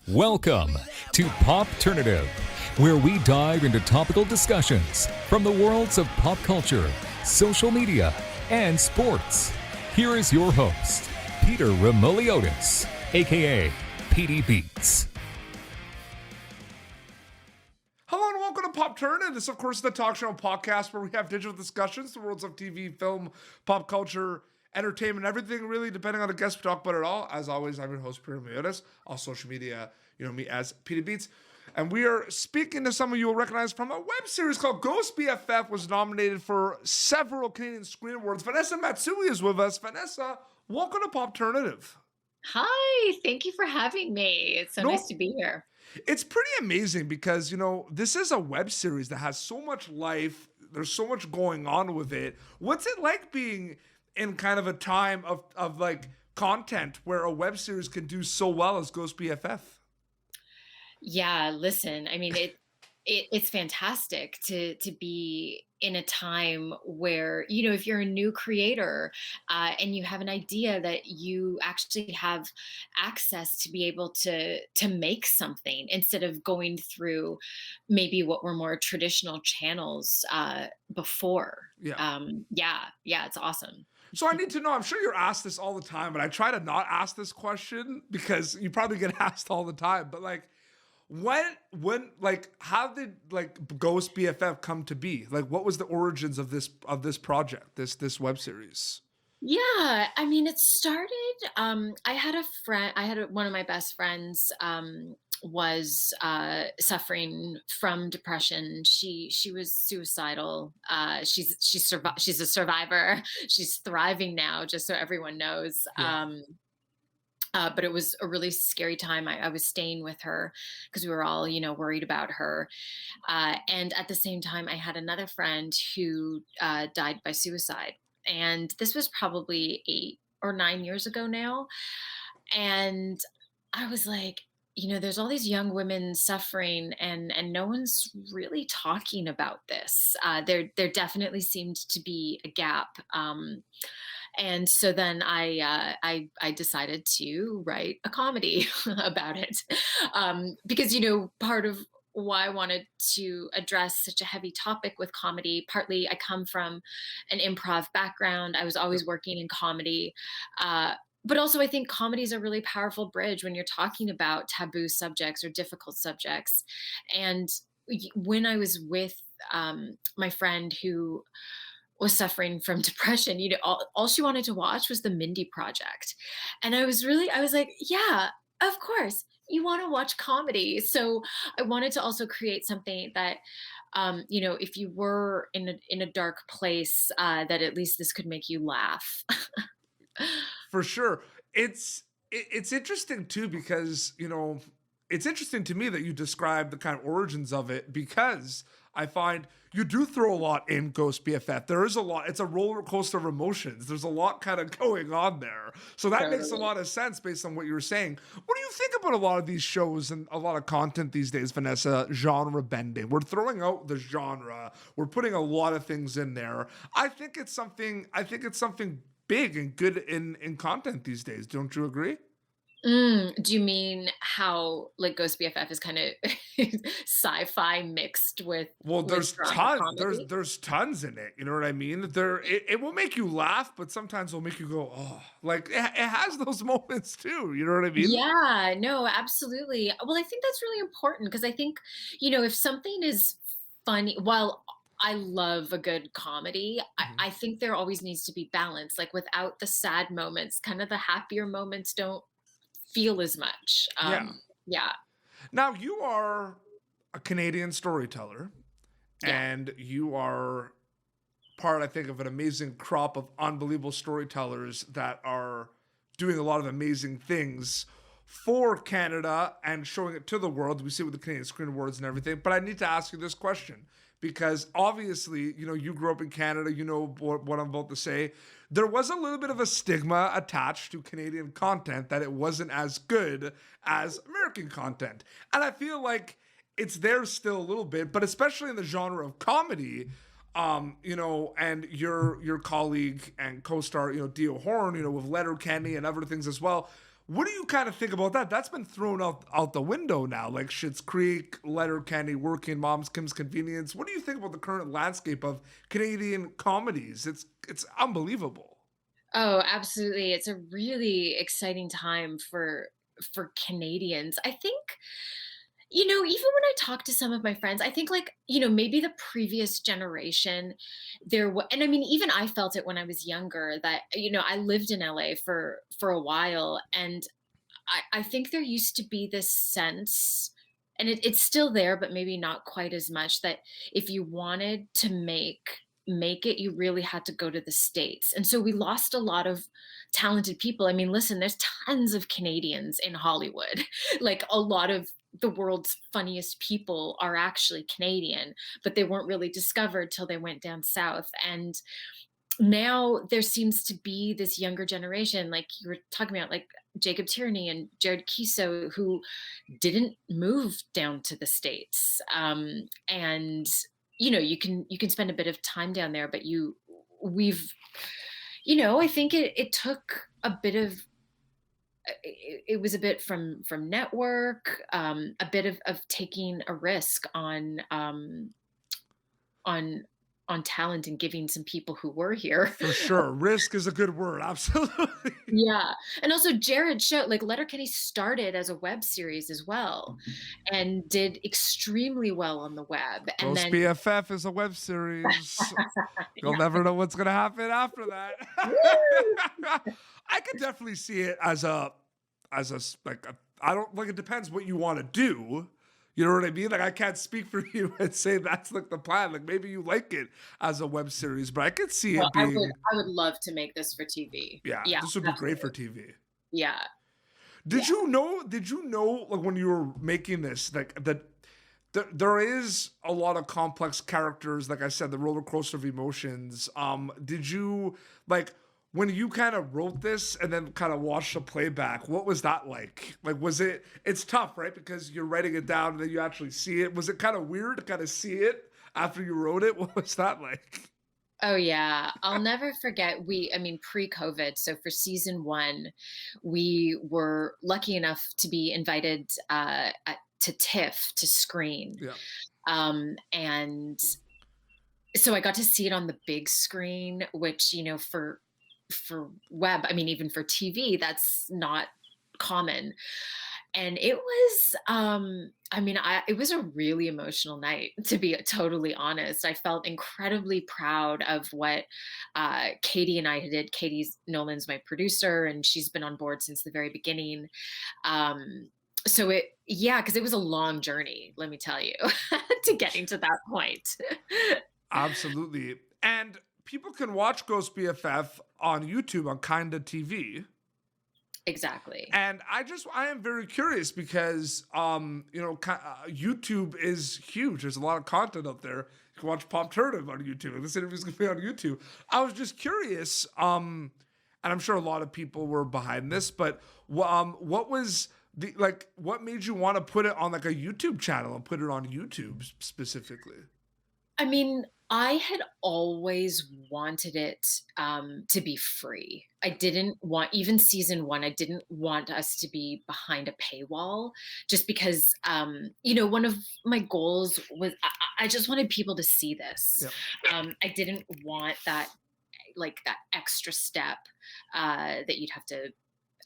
Welcome to Popternative, where we dive into topical discussions from the worlds of pop culture, social media, and sports. Here is your host, Peter Remoliotis, aka PD Beats. Hello and welcome to Popternative. This, of course, is the talk show and podcast where we have digital discussions, the worlds of TV, film, pop culture, entertainment, everything really, depending on the guest we talk about it all. As always, I'm your host, Peter Remoliotis. On social media, you know me as PD Beats. And we are speaking to some of you will recognize from a web series called Ghost BFF, was nominated for several Canadian Screen Awards. Vanessa Matsui is with us. Vanessa, welcome to Popternative. Hi, thank you for having me. It's so nice to be here. It's pretty amazing because, you know, this is a web series that has so much life. There's so much going on with it. What's it like being in kind of a time of like content where a web series can do so well as Ghost BFF? Yeah, listen, I mean, it's fantastic to be in a time where, you know, if you're a new creator and you have an idea that you actually have access to be able to make something instead of going through maybe what were more traditional channels before. Yeah. Yeah, it's awesome. So I need to know, I'm sure you're asked this all the time, but I try to not ask this question because you probably get asked all the time. But like, how did like Ghost BFF come to be? Like, what was the origins of this project, this web series? Yeah, I mean, it started. I had a friend. One of my best friends was suffering from depression. She was suicidal. She's a survivor. She's thriving now, just so everyone knows. Yeah. But it was a really scary time. I was staying with her because we were all, you know, worried about her. And at the same time, I had another friend who died by suicide. And this was probably 8 or 9 years ago now. And I was like, you know, there's all these young women suffering and no one's really talking about this. There definitely seemed to be a gap. And so then I decided to write a comedy about it because, you know, part of why I wanted to address such a heavy topic with comedy, partly I come from an improv background. I was always working in comedy. But also I think comedy is a really powerful bridge when you're talking about taboo subjects or difficult subjects. And when I was with my friend who was suffering from depression, you know, all she wanted to watch was the Mindy Project. And I was like, yeah, of course you want to watch comedy. So I wanted to also create something that, you know, if you were in a dark place, that at least this could make you laugh. For sure. It's interesting too, because, you know, it's interesting to me that you describe the kind of origins of it, because I find you do throw a lot in Ghost BFF. There is a lot. It's a roller coaster of emotions. There's a lot kind of going on there. So that makes a lot of sense based on what you were saying. What do you think about a lot of these shows and a lot of content these days, Vanessa? Genre bending. We're throwing out the genre. We're putting a lot of things in there. I think it's something big and good in content these days. Don't you agree? Do you mean how like Ghost BFF is kind of sci-fi mixed with There's drama tons. comedy? There's tons in it. You know what I mean? It will make you laugh, but sometimes it'll make you go, oh, like it has those moments too. You know what I mean? Yeah, no, absolutely. Well, I think that's really important because I think, you know, if something is funny, while I love a good comedy, Mhm. I think there always needs to be balance. Like without the sad moments, kind of the happier moments don't feel as much. Yeah. Yeah, Now you are a Canadian storyteller, yeah. and you are part, I think, of an amazing crop of unbelievable storytellers that are doing a lot of amazing things for Canada and showing it to the world. We see it with the Canadian Screen Awards and everything. But I need to ask you this question because obviously, you know, you grew up in Canada. You know what I'm about to say. There was a little bit of a stigma attached to Canadian content that it wasn't as good as American content. And I feel like it's there still a little bit, but especially in the genre of comedy, you know, and your colleague and co-star, you know, Dio Horn, you know, with Letterkenny and other things as well. What do you kind of think about that? That's been thrown out the window now, like Schitt's Creek, Letterkenny, Working Moms, Kim's Convenience. What do you think about the current landscape of Canadian comedies? It's unbelievable. Oh, absolutely. It's a really exciting time for Canadians. I think, even when I talk to some of my friends, I think like, maybe the previous generation and I mean, even I felt it when I was younger that, I lived in LA for a while, and I think there used to be this sense, and it's still there, but maybe not quite as much, that if you wanted to make it, you really had to go to the States. And so we lost a lot of talented people. I mean, listen, there's tons of Canadians in Hollywood. Like a lot of the world's funniest people are actually Canadian, but they weren't really discovered till they went down south. And now there seems to be this younger generation, like you were talking about, like Jacob Tierney and Jared Kiso, who didn't move down to the States. And you can spend a bit of time down there, but we've I think it took a bit of it was a bit from network, a bit of taking a risk on on talent and giving some people who were here. For sure. Risk is a good word. Absolutely. Yeah. And also Jared show, like Letterkenny started as a web series as well and did extremely well on the web. And Ghost then BFF is a web series. You'll never know what's gonna happen after that. I could definitely see it like I don't like, it depends what you want to do. You know what I mean? Like I can't speak for you and say that's like the plan. Like maybe you like it as a web series, but I could see it well, being I would love to make this for TV. yeah, Yeah, this would be great for TV. yeah, Did yeah. you know like when you were making this, like that there is a lot of complex characters, like I said, the roller coaster of emotions. Did you like when you kind of wrote this and then kind of watched the playback, what was that like? Like it's tough, right? Because you're writing it down and then you actually see it. Was it kind of weird to kind of see it after you wrote it? What was that like? Oh yeah, I'll never forget. I mean, pre-COVID. So for season one, we were lucky enough to be invited to TIFF to screen, Yeah. and so I got to see it on the big screen, which for web, I mean, even for TV, that's not common. And it was it was a really emotional night, to be totally honest. I felt incredibly proud of what Katie and I did. Katie Nolan's my producer, and she's been on board since the very beginning. So because it was a long journey, let me tell you, to getting to that point. Absolutely. And people can watch Ghost BFF on YouTube on Kinda TV. Exactly. And I am very curious because YouTube is huge. There's a lot of content out there. You can watch Popternative on YouTube, and this interview's gonna be on YouTube. I was just curious, and I'm sure a lot of people were behind this, but what was what made you want to put it on like a YouTube channel and put it on YouTube specifically? I mean, I had always wanted it to be free. I didn't want, even season one, I didn't want us to be behind a paywall, just because, one of my goals was I just wanted people to see this. I didn't want that, like that extra step that you'd have to,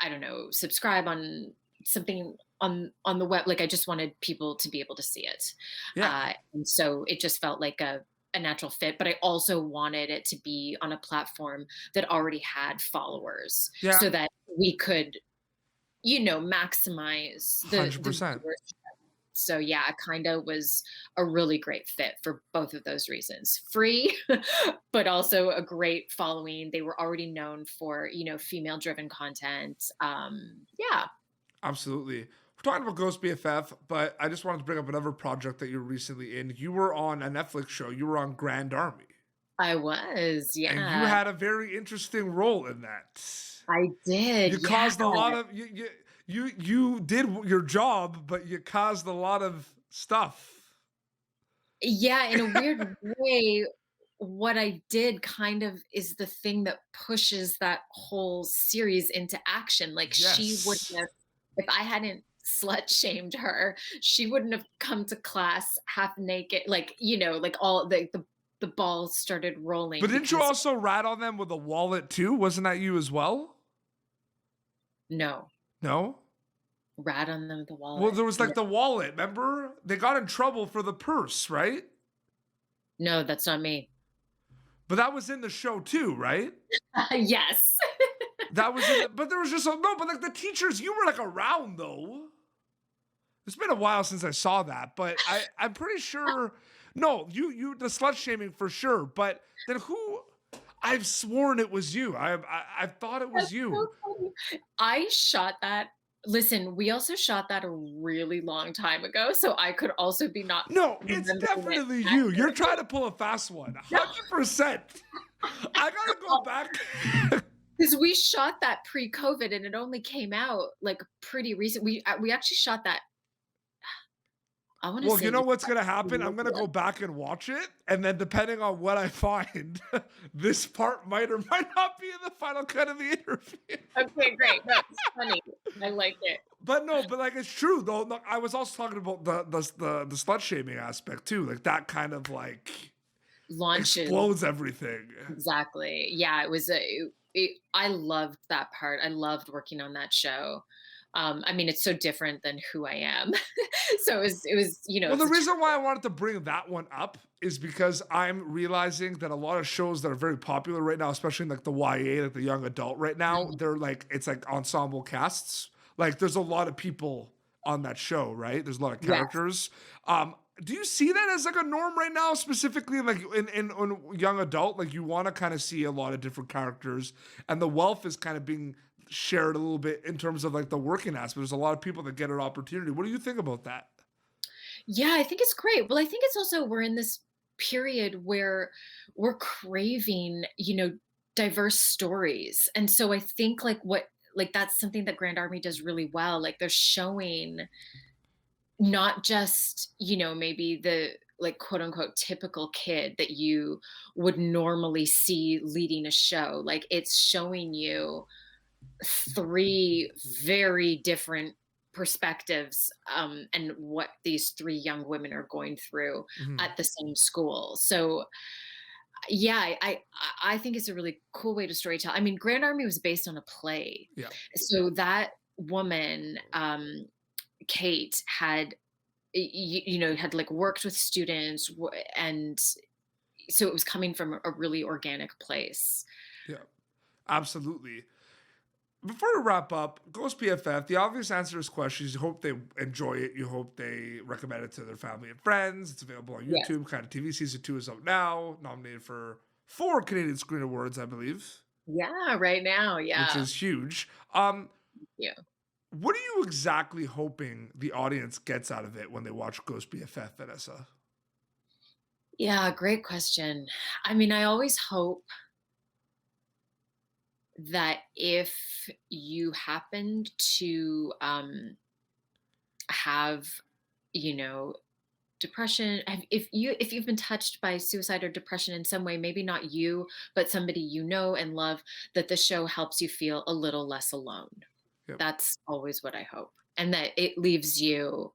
I don't know, subscribe on something on the web. Like I just wanted people to be able to see it. Yeah. And so it just felt like a natural fit, but I also wanted it to be on a platform that already had followers, Yeah. so that we could, maximize the 100%. viewership. So yeah, it kind of was a really great fit for both of those reasons. Free, but also a great following. They were already known for, female driven content. Yeah. Absolutely. We're talking about Ghost BFF, but I just wanted to bring up another project that you were recently in. You were on a Netflix show. You were on Grand Army. I was, yeah. And you had a very interesting role in that. I did. You caused a lot of you did your job, but you caused a lot of stuff. Yeah, in a weird way, what I did kind of is the thing that pushes that whole series into action. Like she wouldn't Yes. have, if I hadn't slut shamed her, she wouldn't have come to class half naked. Like, like all the balls started rolling But didn't you because also rat on them with a wallet too? Wasn't that you as well? no, No? rat on them with the Well, wallet. there was like the wallet, remember? They got in trouble for the purse, right? No, that's not me. But that was in the show too, right? Yes. That was in the, but there was just no, but like the teachers, you were like around though. It's been a while since I saw that, but I'm pretty sure. No, you the slut shaming for sure. But then who? I've sworn it was you. I thought it was That's you. so funny. I shot that. Listen, we also shot that a really long time ago, so I could also be not No, it's remembering it definitely you. You're accurately. trying to pull a fast one. No, 100%. I gotta go back. because we shot that pre-COVID, and it only came out like pretty recent. We actually shot that. I want to Well, say you know this what's like gonna happen? 2 I'm years gonna ago. go back and watch it, and then depending on what I find, this part might or might not be in the final cut of the interview. Okay, great. No, it's funny. I like it. But no, but like it's true though. Look, I was also talking about the slut shaming aspect too. Like that kind of like Launches. explodes everything. Exactly. Yeah, it was I loved that part. I loved working on that show. I mean, it's so different than who I am. So it was, Well, the such reason why I wanted to bring that one up is because I'm realizing that a lot of shows that are very popular right now, especially in like the YA, like the young adult right now, they're like it's like ensemble casts. Like there's a lot of people on that show, right? There's a lot of yes. characters. Do you see that as like a norm right now, specifically like in young adult? Like you want to kind of see a lot of different characters, and the wealth is kind of being shared a little bit in terms of like the working aspect. There's a lot of people that get an opportunity. What do you think about that? Yeah, I think it's great. Well, I think it's also we're in this period where we're craving, diverse stories. And so I think like that's something that Grand Army does really well. Like they're showing not just, maybe the like quote unquote typical kid that you would normally see leading a show. Like it's showing you three very different perspectives, and what these three young women are going through Mhm. at the same school. So yeah, I think it's a really cool way to storytell. I mean, Grand Army was based on a play, Yeah. so that woman, Kate, had had like worked with students, and so it was coming from a really organic place. Yeah. Absolutely. Before we wrap up, Ghost BFF, the obvious answer to this question is you hope they enjoy it. You hope they recommend it to their family and friends. It's available on Yes. YouTube. Kind of TV season 2 is out now. Nominated for 4 Canadian Screen Awards, I believe, Yeah, right now. which Yeah. is huge. Yeah. What are you exactly hoping the audience gets out of it when they watch Ghost BFF, Vanessa? Yeah, great question. I mean, I always hope that if you happened to have, you know, depression, if you've been touched by suicide or depression in some way, maybe not you, but somebody you know and love, that the show helps you feel a little less alone. Yep. That's always what I hope, and that it leaves you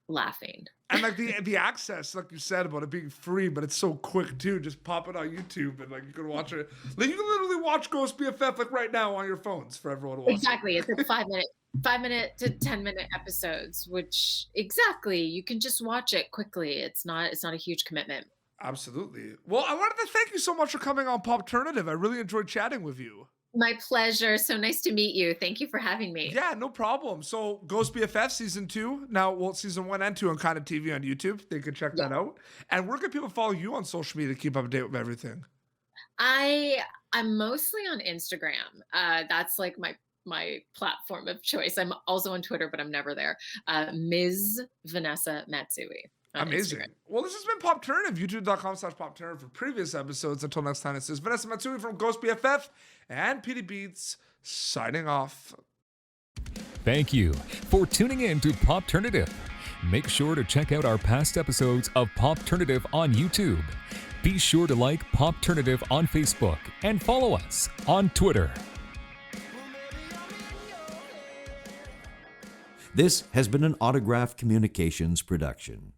laughing. And like the access, like you said about it being free, but it's so quick too. Just pop it on YouTube and like you can watch it. Like you can literally watch Ghost BFF like right now on your phones for everyone to watch. Exactly. It's like 5 minute to 10-minute episodes, which exactly you can just watch it quickly. It's not a huge commitment. Absolutely. Well, I wanted to thank you so much for coming on Popternative. I really enjoyed chatting with you. My pleasure. So nice to meet you. Thank you for having me. Yeah, no problem. So Ghost BFF season 2, now well season 1 and 2 on Kind of TV on YouTube. They can check that out. And where can people follow you on social media to keep up to date with everything? I'm mostly on Instagram. That's like my platform of choice. I'm also on Twitter, but I'm never there. Ms. Vanessa Matsui. Amazing. Instagram. Well, this has been Popternative, youtube.com/Popternative for previous episodes. Until next time, this is Vanessa Matsui from Ghost BFF and PD Beats signing off. Thank you for tuning in to Popternative. Make sure to check out our past episodes of Popternative on YouTube. Be sure to like Popternative on Facebook and follow us on Twitter. This has been an Autograph Communications production.